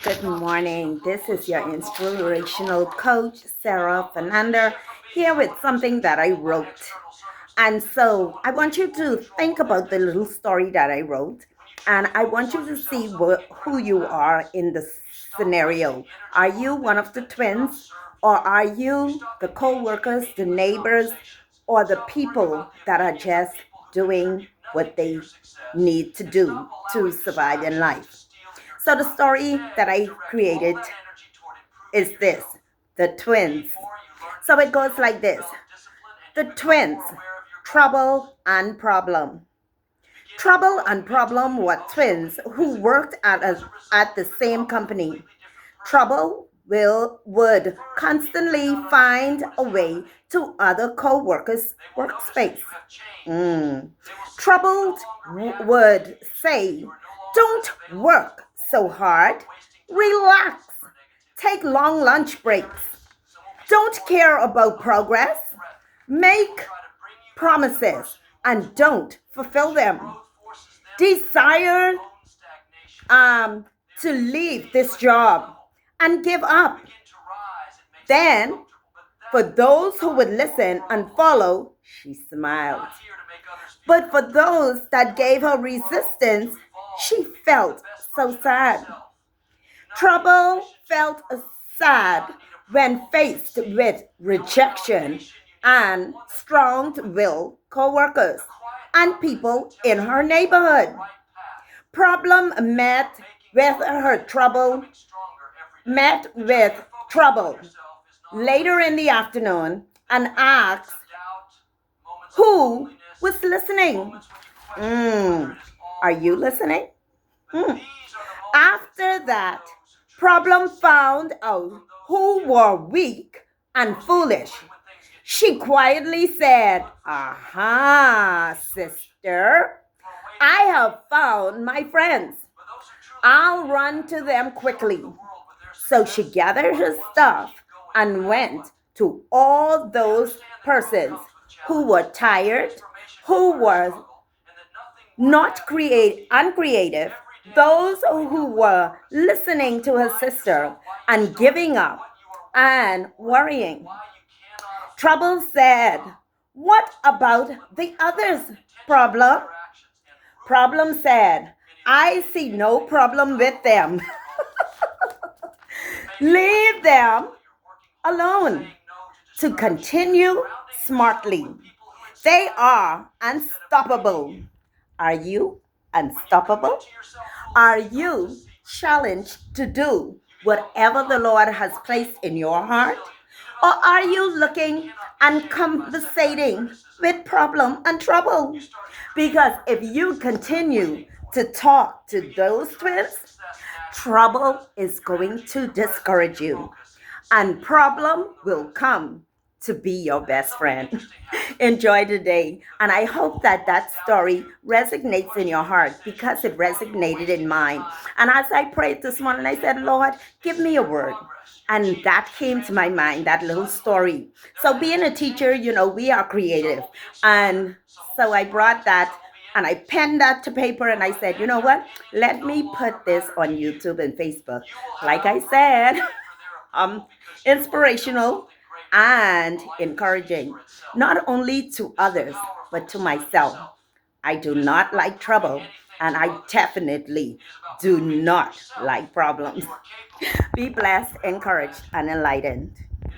Good morning. This is your inspirational coach, Sarah Fernander, here with something that I wrote. And so I want you to think about the little story that I wrote. And I want you to see who you are in the scenario. Are you one of the twins? Or are you the co workers, the neighbors, or the people that are just doing what they need to do to survive in life? So the story that I created is this, the twins. So it goes like this. The twins, trouble and problem. Trouble and problem were twins who worked at the same company. Trouble would constantly find a way to other co-workers' workspace. Troubled would say, "Don't work so hard. Relax. Take long lunch breaks. Don't care about progress. Make promises and don't fulfill them. Desire to leave this job and give up." Then, for those who would listen and follow, she smiled. But for those that gave her resistance, she felt so sad. Trouble felt sad when faced with rejection and strong-willed coworkers and people in her neighborhood. Problem met with trouble later in the afternoon and asked who was listening. Are you listening? After that, Problem found out who were weak and foolish. She quietly said, "Aha, sister, I have found my friends. I'll run to them quickly." So she gathered her stuff and went to all those persons who were tired, who were not uncreative, those who were listening to her sister and giving up and worrying. Trouble said, "What about the others, Problem?" Problem said, "I see no problem with them. Leave them alone to continue smartly. They are unstoppable." Are you unstoppable? Are you challenged to do whatever the Lord has placed in your heart? Or are you looking and conversating with problem and trouble? Because if you continue to talk to those twins, trouble is going to discourage you, and problem will come to be your best friend. Enjoy the day. And I hope that that story resonates in your heart because it resonated in mine. And as I prayed this morning, I said, "Lord, give me a word." And that came to my mind, that little story. So being a teacher, we are creative. And so I brought that and I penned that to paper and I said, "You know what? Let me put this on YouTube and Facebook." Like I said, inspirational and encouraging, not only to others, but to myself. I do not like trouble, and I definitely do not like problems. Be blessed, encouraged, and enlightened.